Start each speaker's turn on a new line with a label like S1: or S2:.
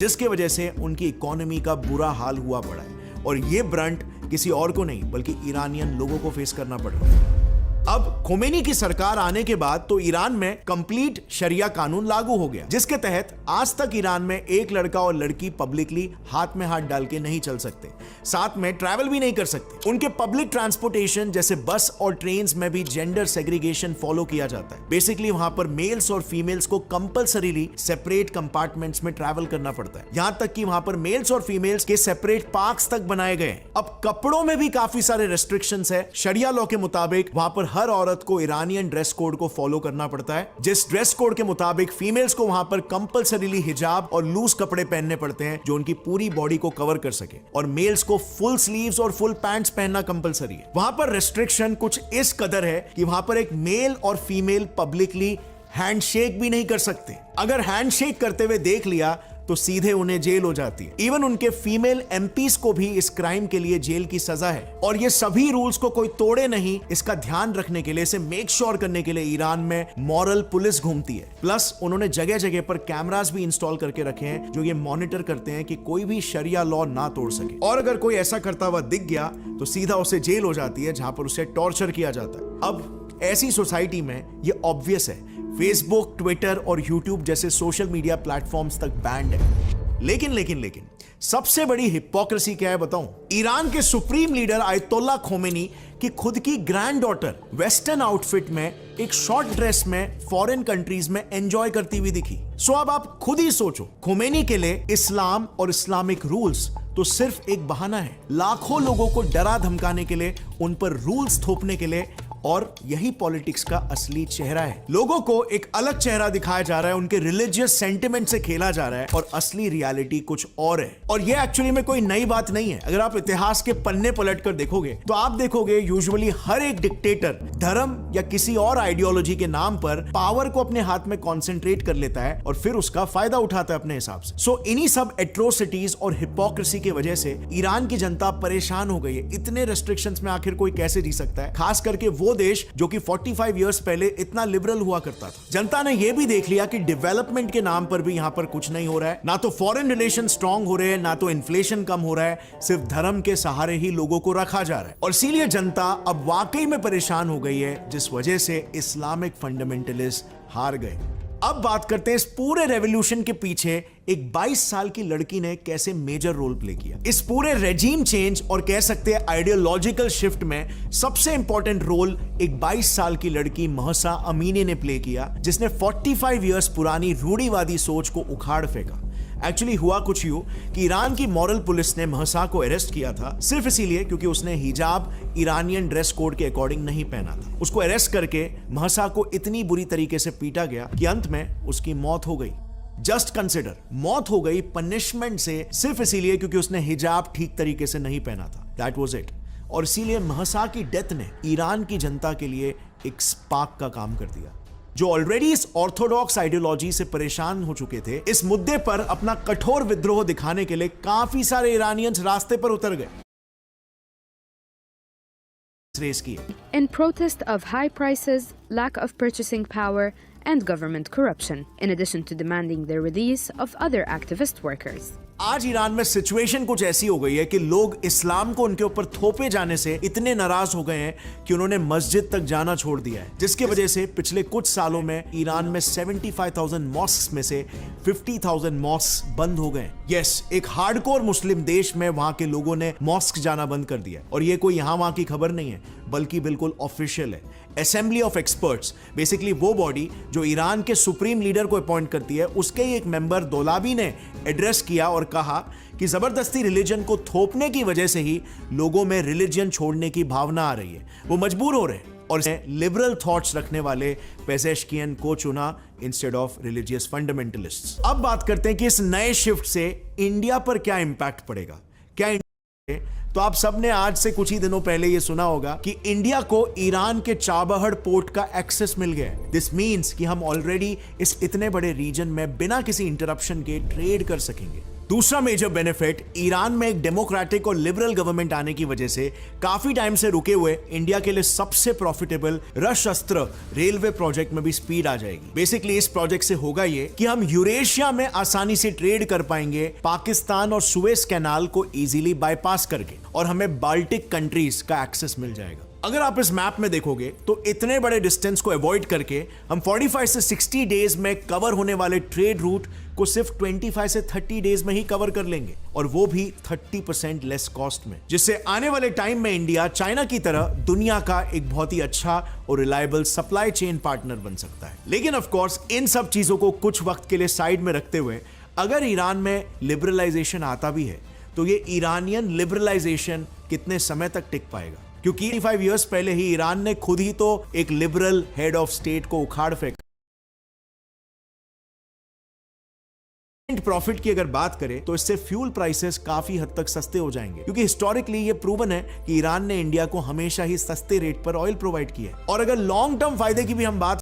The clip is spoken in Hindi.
S1: जिसके वजह से उनकी इकोनॉमी का बुरा हाल हुआ पड़ा है और ये ब्रंट किसी और को नहीं बल्कि ईरानियन लोगों को फेस करना पड़ रहा है। अब खोमेनी की सरकार आने के बाद तो ईरान में कंप्लीट शरिया कानून लागू हो गया, जिसके तहत आज तक ईरान में एक लड़का और लड़की पब्लिकली हाथ में हाथ डाल के नहीं चल सकते, साथ में ट्रैवल भी नहीं कर सकते। उनके पब्लिक ट्रांसपोर्टेशन जैसे बस और ट्रेन्स में भी जेंडर सेग्रीगेशन फॉलो किया जाता है। बेसिकली वहां पर मेल्स और फीमेल्स को कंपलसरीली सेपरेट कंपार्टमेंट्स में ट्रैवल करना पड़ता है। यहां तक कि वहां पर मेल्स और फीमेल्स के सेपरेट पार्क्स तक बनाए गए हैं। अब कपड़ों में भी काफी सारे रेस्ट्रिक्शंस है। शरिया लॉ के मुताबिक वहां पर हर औरत को ईरानियन ड्रेस कोड को फॉलो करना पड़ता है, जिस ड्रेस कोड के मुताबिक फीमेल्स को वहां पर कंपलसरीली हिजाब और लूज कपड़े पहनने पड़ते हैं जो उनकी पूरी बॉडी को कवर कर सके, और मेल्स को फुल स्लीव्स और फुल पैंट्स पहनना कंपलसरी है। वहां पर रेस्ट्रिक्शन कुछ इस कदर है कि वहां पर एक मेल और फीमेल पब्लिकली हैंडशेक भी नहीं कर सकते। अगर हैंडशेक करते हुए देख लिया तो सीधे उन्हें जेल हो जाती है। इवन उनके फीमेल एमपीज को भी इस क्राइम के लिए जेल की सजा है। और ये सभी रूल्स को कोई तोड़े नहीं, इसका ध्यान रखने के लिए, इसे मेक श्योर करने के लिए ईरान में मॉरल पुलिस घूमती है। प्लस उन्होंने जगह जगह पर कैमरास भी इंस्टॉल करके रखे हैं जो ये मॉनिटर करते हैं कि कोई भी शरिया लॉ ना तोड़ सके, और अगर कोई ऐसा करता हुआ दिख गया तो सीधा उसे जेल हो जाती है, जहां पर उसे टॉर्चर किया जाता है। अब ऐसी सोसाइटी में ये ऑब्वियस है फेसबुक, ट्विटर और यूट्यूब जैसे सोशल मीडिया प्लेटफॉर्म्स तक बैंड है। लेकिन सबसे बड़ी हिपोक्रेसी क्या है बताऊं? ईरान के सुप्रीम लीडर आयतुल्ला खोमेनी की खुद की ग्रैंड डॉटर वेस्टर्न आउटफिट में एक शॉर्ट ड्रेस में फॉरेन कंट्रीज में एंजॉय करती हुई दिखी। सो अब आप खुद ही सोचो, खोमेनी के लिए इस्लाम और इस्लामिक रूल्स तो सिर्फ एक बहाना है, लाखों लोगों को डरा धमकाने के लिए, उन पर रूल्स थोपने के लिए, और यही पॉलिटिक्स का असली चेहरा है। लोगों को एक अलग चेहरा दिखाया जा रहा है, उनके रिलीजियस सेंटिमेंट से खेला जा रहा है, और असली रियलिटी कुछ और है। और ये एक्चुअली में कोई नई बात नहीं है। अगर आप इतिहास के पन्ने पलट कर देखोगे तो आप देखोगे यूजुअली हर एक डिक्टेटर धर्म या किसी और आइडियोलॉजी के नाम पर पावर को अपने हाथ में कॉन्सेंट्रेट कर लेता है और फिर उसका फायदा उठाता है अपने हिसाब से। सो इन्हीं सब एट्रोसिटीज और हिपोक्रेसी की वजह से ईरान की जनता परेशान हो गई है। इतने रेस्ट्रिक्शंस में आखिर कोई कैसे जी सकता है, खास करके वो देश जो कि 45 इयर्स पहले इतना लिबरल हुआ करता था। जनता ने यह भी देख लिया कि डेवलपमेंट के नाम पर भी यहां पर कुछ नहीं हो रहा है। ना तो फॉरेन रिलेशन स्ट्रांग हो रहे हैं, ना तो इन्फ्लेशन कम हो रहा है, सिर्फ धर्म के सहारे ही लोगों को रखा जा रहा है। और इसीलिए जनता अब वाकई में परेशान हो गई है, जिस वजह से इस्लामिक फंडामेंटलिस्ट हार गए। अब बात करते हैं इस पूरे रेवोल्यूशन के पीछे एक 22 साल की लड़की ने कैसे मेजर रोल प्ले किया। इस पूरे रेजीम चेंज और कह सकते हैं आइडियोलॉजिकल शिफ्ट में सबसे इंपॉर्टेंट रोल एक 22 साल की लड़की महसा अमीनी ने प्ले किया, जिसने 45 इयर्स पुरानी रूढ़िवादी सोच को उखाड़ फेंका। एक्चुअली हुआ कुछ यूं कि ईरान की मॉरल पुलिस ने महसा को अरेस्ट किया था सिर्फ इसीलिए क्योंकि उसने हिजाब ईरानियन ड्रेस कोड के अकॉर्डिंग नहीं पहना था। उसको अरेस्ट करके महसा को इतनी बुरी तरीके से पीटा गया कि अंत में उसकी मौत हो गई। जस्ट कंसिडर, मौत हो गई पनिशमेंट से, सिर्फ इसीलिए क्योंकि उसने हिजाब ठीक तरीके से नहीं पहना था। That was it. और इसीलिए महसा की डेथ ने ईरान की जनता के लिए एक स्पार्क का काम कर दिया। जो ऑलरेडी इस ऑर्थोडॉक्स आइडियोलॉजी से परेशान हो चुके थे, इस मुद्दे पर अपना कठोर विद्रोह दिखाने के लिए काफी सारे ईरानियंस रास्ते पर उतर गए।
S2: In protest of high prices, lack of purchasing power, and government corruption, in addition to demanding the release of other activist workers.
S1: आज ईरान में सिचुएशन कुछ ऐसी हो गई है कि लोग इस्लाम को उनके ऊपर थोपे जाने से इतने नाराज हो गए हैं कि उन्होंने मस्जिद तक जाना छोड़ दिया है, जिसकी वजह से पिछले कुछ सालों में ईरान में 75,000 मॉस्क्स में से 50,000 मॉस्क बंद हो गए। यस, एक हार्डकोर मुस्लिम देश में वहां के लोगों ने मॉस्क जाना बंद कर दिया। और ये कोई यहां वहां की खबर नहीं है, बल्कि बिल्कुल ऑफिशियल है। असेंबली ऑफ एक्सपर्ट्स, बेसिकली वो बॉडी जो ईरान के सुप्रीम लीडर को अपॉइंट करती है, उसके ही एक मेंबर दोलाबी ने एड्रेस किया और कहा कि जबरदस्ती रिलीजन को थोपने की वजह से ही लोगों में रिलीजन छोड़ने की भावना आ रही है, वो मजबूर हो रहे हैं, और लिबरल थॉट्स रखने वाले पेजेश्कियन को चुना इंस्टेड ऑफ रिलीजियस फंडामेंटलिस्ट्स। अब बात करते हैं कि इस नए शिफ्ट से इंडिया पर क्या इंपैक्ट पड़ेगा। क्या तो आप सबने आज से कुछ ही दिनों पहले ये सुना होगा कि इंडिया को ईरान के चाबहार पोर्ट का एक्सेस मिल गया है। दिस मींस कि हम ऑलरेडी इस इतने बड़े रीजन में बिना किसी इंटरप्शन के ट्रेड कर सकेंगे। दूसरा मेजर बेनिफिट, ईरान में एक डेमोक्रेटिक और लिबरल गवर्नमेंट आने की वजह से काफी टाइम से रुके हुए इंडिया के लिए सबसे प्रॉफिटेबल रसअस्त्र रेलवे प्रोजेक्ट में भी स्पीड आ जाएगी। बेसिकली इस प्रोजेक्ट से होगा ये कि हम यूरेशिया में आसानी से ट्रेड कर पाएंगे पाकिस्तान और सुएज कैनाल को इजीली बाईपास करके, और हमें बाल्टिक कंट्रीज का एक्सेस मिल जाएगा। अगर आप इस मैप में देखोगे तो इतने बड़े डिस्टेंस को अवॉइड करके हम 45 से 60 डेज में कवर होने वाले ट्रेड रूट को सिर्फ 25 से 30 डेज में ही कवर कर लेंगे, और वो भी 30% लेस कॉस्ट में, जिससे आने वाले टाइम में इंडिया चाइना की तरह दुनिया का एक बहुत ही अच्छा और रिलायबल सप्लाई चेन पार्टनर बन सकता है। लेकिन ऑफ कोर्स इन सब चीजों को कुछ वक्त के लिए साइड में रखते हुए, अगर ईरान में लिबरलाइजेशन आता भी है तो ये ईरानियन लिबरलाइजेशन कितने समय तक टिक पाएगा, क्योंकि 5 इयर्स पहले ही ईरान ने खुद ही तो एक लिबरल हेड ऑफ स्टेट को उखाड़ फेंका। प्रॉफिट की अगर बात करें तो इससे फ्यूल प्राइसेस काफी हद तक सस्ते हो जाएंगे, क्योंकि हिस्टोरिकली ये प्रूवन है कि ईरान ने इंडिया को हमेशा ही सस्ते रेट पर ऑयल प्रोवाइड किया है। और अगर लॉन्ग टर्म फायदे की भी हम बात